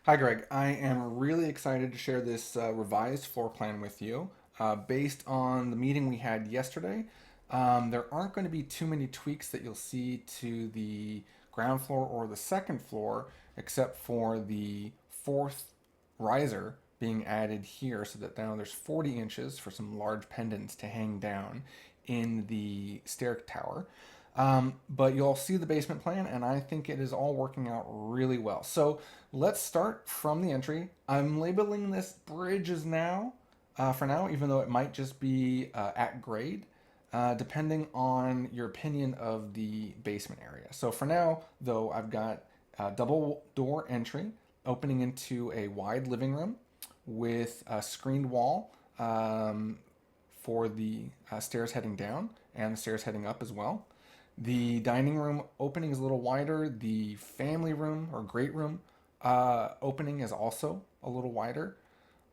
Hi, Greg. I am really excited to share this revised floor plan with you. Based on the meeting we had yesterday, there aren't going to be too many tweaks that you'll see to the ground floor or the second floor, except for the fourth riser being added here so that now there's 40 inches for some large pendants to hang down in the stair tower. But you'll see the basement plan, and I think it is all working out really well. So let's start from the entry. I'm labeling this bridges now, for now, even though it might just be at grade, depending on your opinion of the basement area. So for now, though, I've got a double door entry opening into a wide living room with a screened wall for the stairs heading down and the stairs heading up as well. The dining room opening is a little wider. The family room or great room opening is also a little wider.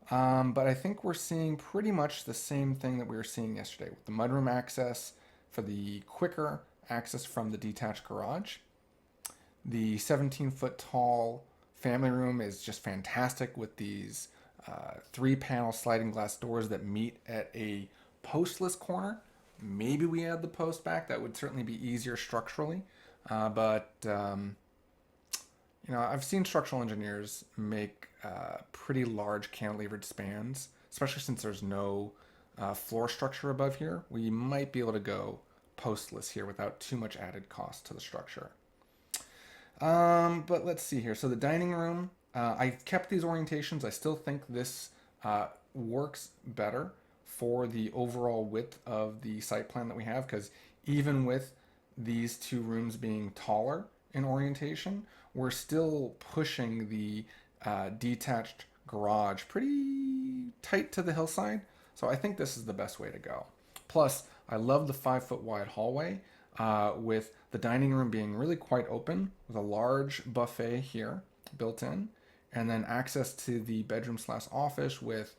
But I think we're seeing pretty much the same thing that we were seeing yesterday with the mudroom access for the quicker access from the detached garage. The 17-foot tall family room is just fantastic with these three panel sliding glass doors that meet at a postless corner. Maybe we add the post back. That would certainly be easier structurally. But I've seen structural engineers make pretty large cantilevered spans, especially since there's no floor structure above here. We might be able to go postless here without too much added cost to the structure. But let's see here. So the dining room, I kept these orientations. I still think this works better for the overall width of the site plan that we have, because even with these two rooms being taller in orientation, we're still pushing the detached garage pretty tight to the hillside. So I think this is the best way to go. Plus, I love the 5 foot wide hallway with the dining room being really quite open with a large buffet here built in, and then access to the bedroom slash office with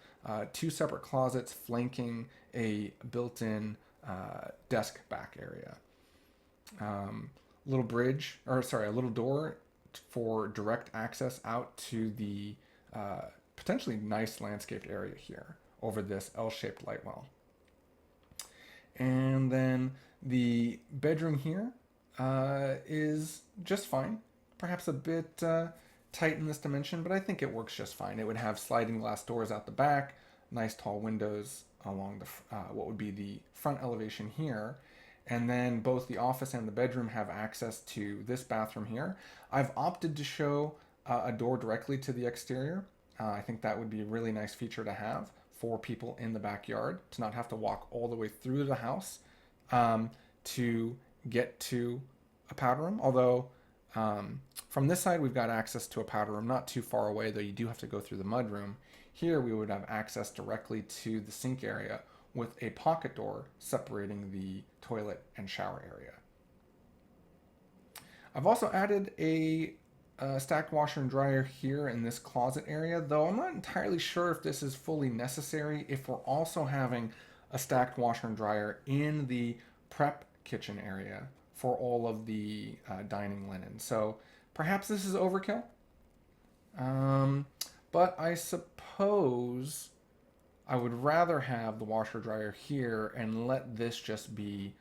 two separate closets flanking a built-in desk back area. Little bridge, or sorry, a little door for direct access out to the potentially nice landscaped area here over this L-shaped light well. And then the bedroom here is just fine. Perhaps a bit tight in this dimension, but I think it works just fine. It would have sliding glass doors out the back, nice tall windows along the what would be the front elevation here, and then both the office and the bedroom have access to this bathroom here. I've opted to show a door directly to the exterior. I think that would be a really nice feature to have for people in the backyard to not have to walk all the way through the house to get to a powder room. Although from this side we've got access to a powder room not too far away, though you do have to go through the mud room. Here we would have access directly to the sink area with a pocket door separating the toilet and shower area. I've also added a stacked washer and dryer here in this closet area, though I'm not entirely sure if this is fully necessary if we're also having a stacked washer and dryer in the prep kitchen area for all of the dining linen. So perhaps this is overkill. But I suppose I would rather have the washer dryer here and let this just be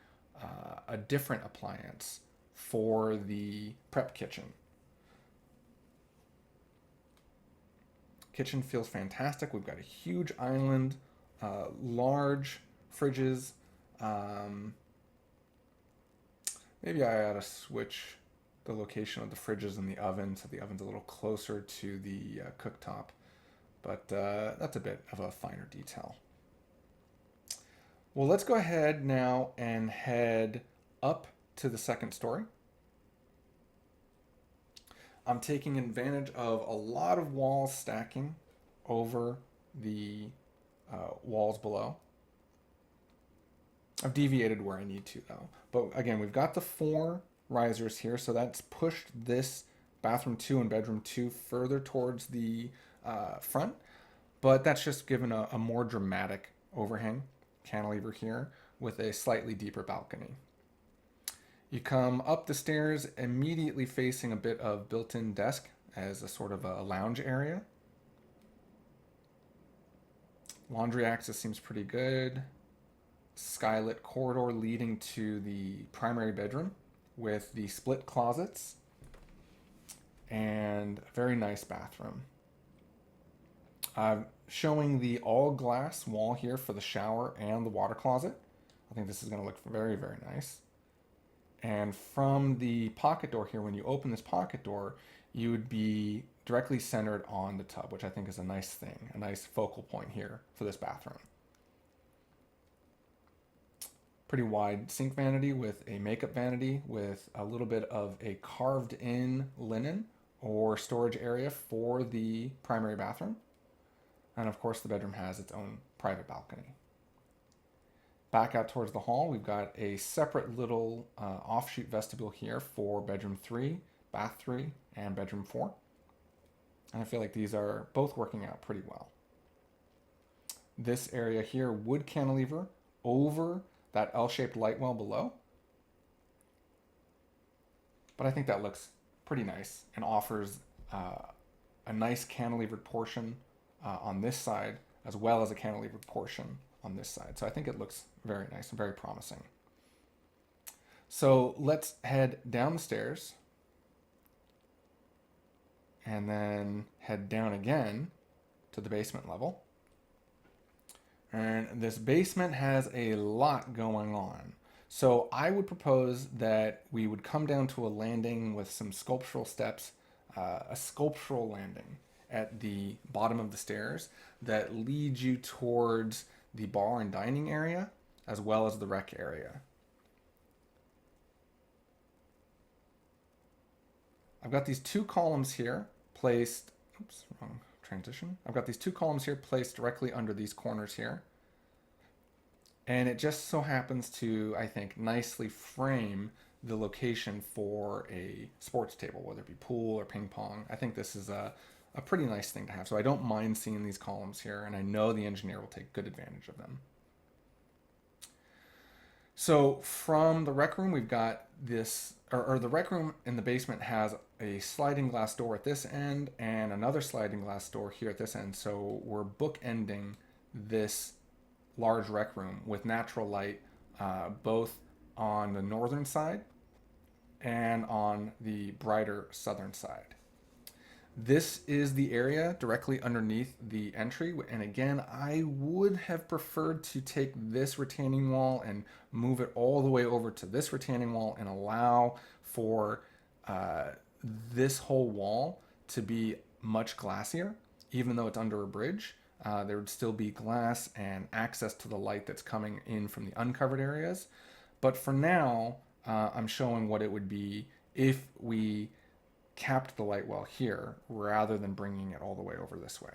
a different appliance for the prep kitchen. Kitchen feels fantastic. We've got a huge island, large fridges. Maybe I ought to switch the location of the fridges and the oven so the oven's a little closer to the cooktop. But that's a bit of a finer detail. Well, let's go ahead now and head up to the second story. I'm taking advantage of a lot of walls stacking over the walls below. I've deviated where I need to, though. But again, we've got the four risers here, so that's pushed this bathroom 2 and bedroom 2 further towards the front. But that's just given a more dramatic overhang cantilever here with a slightly deeper balcony. You come up the stairs immediately facing a bit of built-in desk as a sort of a lounge area. Laundry access seems pretty good. Skylit corridor leading to the primary bedroom with the split closets and a very nice bathroom. Showing the all glass wall here for the shower and the water closet. I think this is going to look very, very nice. And from the pocket door here, when you open this pocket door, you would be directly centered on the tub, which I think is a nice thing, a nice focal point here for this bathroom. Pretty wide sink vanity with a makeup vanity with a little bit of a carved in linen or storage area for the primary bathroom. And of course, the bedroom has its own private balcony. Back out towards the hall, we've got a separate little offshoot vestibule here for bedroom 3, bath 3, and bedroom 4. And I feel like these are both working out pretty well. This area here, wood cantilever over that L-shaped light well below. But I think that looks pretty nice and offers a nice cantilevered portion on this side, as well as a cantilevered portion on this side. So I think it looks very nice and very promising. So let's head down the stairs and then head down again to the basement level. And this basement has a lot going on. So I would propose that we would come down to a landing with some sculptural steps, a sculptural landing at the bottom of the stairs that leads you towards the bar and dining area as well as the rec area. I've got these two columns here placed, oops, wrong transition. I've got these two columns here placed directly under these corners here. And it just so happens to, I think, nicely frame the location for a sports table, whether it be pool or ping pong. I think this is a pretty nice thing to have. So I don't mind seeing these columns here, and I know the engineer will take good advantage of them. So from the rec room, we've got this, or the rec room in the basement has a sliding glass door at this end and another sliding glass door here at this end. So we're bookending this large rec room with natural light both on the northern side and on the brighter southern side. This is the area directly underneath the entry, and again, I would have preferred to take this retaining wall and move it all the way over to this retaining wall and allow for this whole wall to be much glassier, even though it's under a bridge. There would still be glass and access to the light that's coming in from the uncovered areas. But for now, I'm showing what it would be if we capped the light well here rather than bringing it all the way over this way.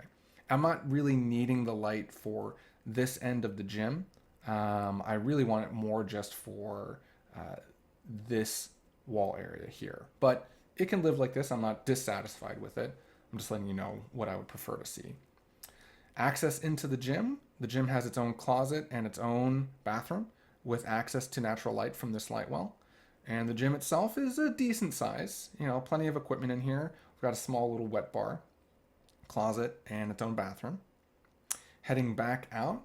I'm not really needing the light for this end of the gym. I really want it more just for this wall area here. But it can live like this. I'm not dissatisfied with it. I'm just letting you know what I would prefer to see. Access into the gym. The gym has its own closet and its own bathroom with access to natural light from this light well. And the gym itself is a decent size, plenty of equipment in here. We've got a small little wet bar, closet, and its own bathroom. Heading back out,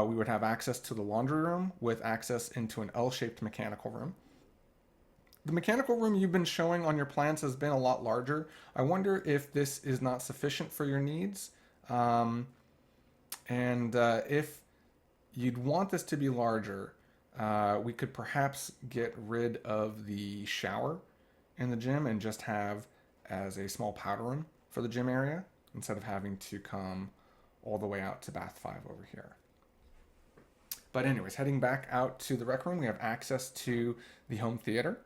we would have access to the laundry room with access into an L-shaped mechanical room. The mechanical room you've been showing on your plans has been a lot larger. I wonder if this is not sufficient for your needs. If you'd want this to be larger, we could perhaps get rid of the shower in the gym and just have as a small powder room for the gym area instead of having to come all the way out to bath 5 over here. But anyways, heading back out to the rec room, we have access to the home theater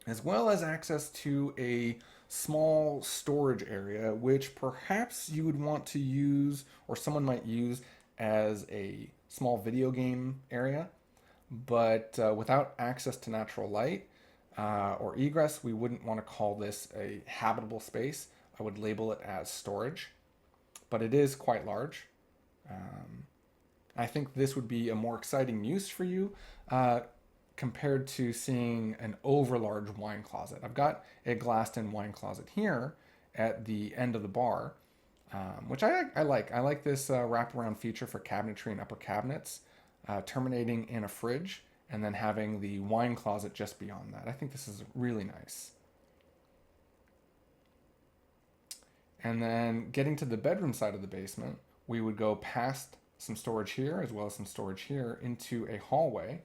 as well as access to a small storage area, which perhaps you would want to use or someone might use as a small video game area. But without access to natural light or egress, we wouldn't want to call this a habitable space. I would label it as storage, but it is quite large. I think this would be a more exciting use for you compared to seeing an overlarge wine closet. I've got a glassed-in wine closet here, at the end of the bar, which I like. I like this wraparound feature for cabinetry and upper cabinets, terminating in a fridge and then having the wine closet just beyond that. I think this is really nice. And then getting to the bedroom side of the basement, we would go past some storage here as well as some storage here into a hallway.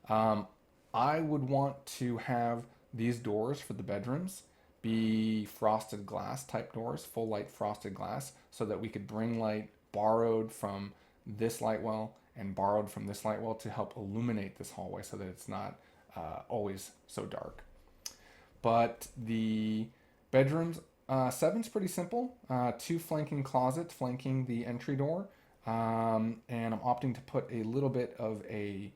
Um, I would want to have these doors for the bedrooms be frosted glass type doors, full light frosted glass, so that we could bring light borrowed from this light well and borrowed from this light well to help illuminate this hallway so that it's not always so dark. But the bedrooms, seven's pretty simple. Two flanking closets flanking the entry door. And I'm opting to put a little bit of a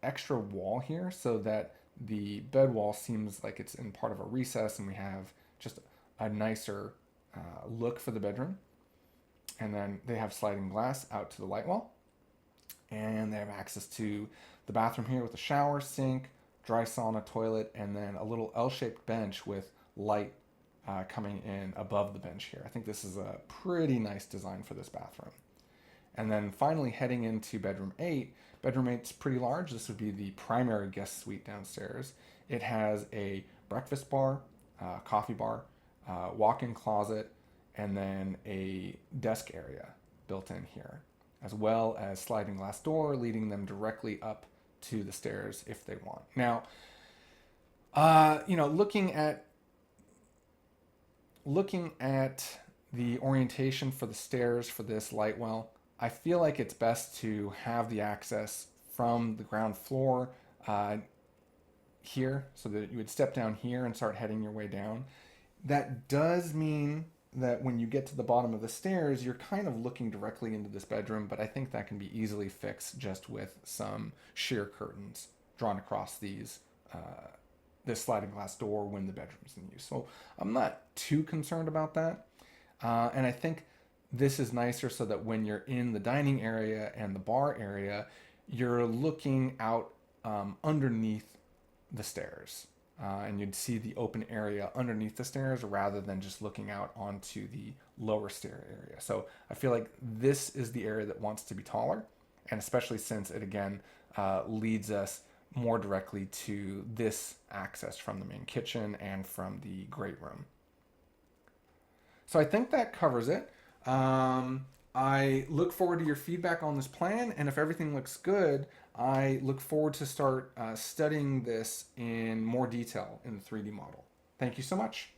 extra wall here so that the bed wall seems like it's in part of a recess and we have just a nicer look for the bedroom. And then they have sliding glass out to the light wall. And they have access to the bathroom here with a shower, sink, dry sauna, toilet, and then a little L-shaped bench with light coming in above the bench here. I think this is a pretty nice design for this bathroom. And then finally heading into bedroom 8. Bedroom 8's pretty large. This would be the primary guest suite downstairs. It has a breakfast bar, coffee bar, walk-in closet, and then a desk area built in here, as well as sliding glass door leading them directly up to the stairs if they want. Now, looking at the orientation for the stairs for this light well, I feel like it's best to have the access from the ground floor here, so that you would step down here and start heading your way down. That does mean that when you get to the bottom of the stairs, you're kind of looking directly into this bedroom, but I think that can be easily fixed just with some sheer curtains drawn across this sliding glass door when the bedroom's in use. So I'm not too concerned about that. And I think this is nicer so that when you're in the dining area and the bar area, you're looking out underneath the stairs. And you'd see the open area underneath the stairs rather than just looking out onto the lower stair area. So I feel like this is the area that wants to be taller, and especially since it again leads us more directly to this access from the main kitchen and from the great room. So I think that covers it. I look forward to your feedback on this plan, and if everything looks good, I look forward to start studying this in more detail in the 3D model. Thank you so much.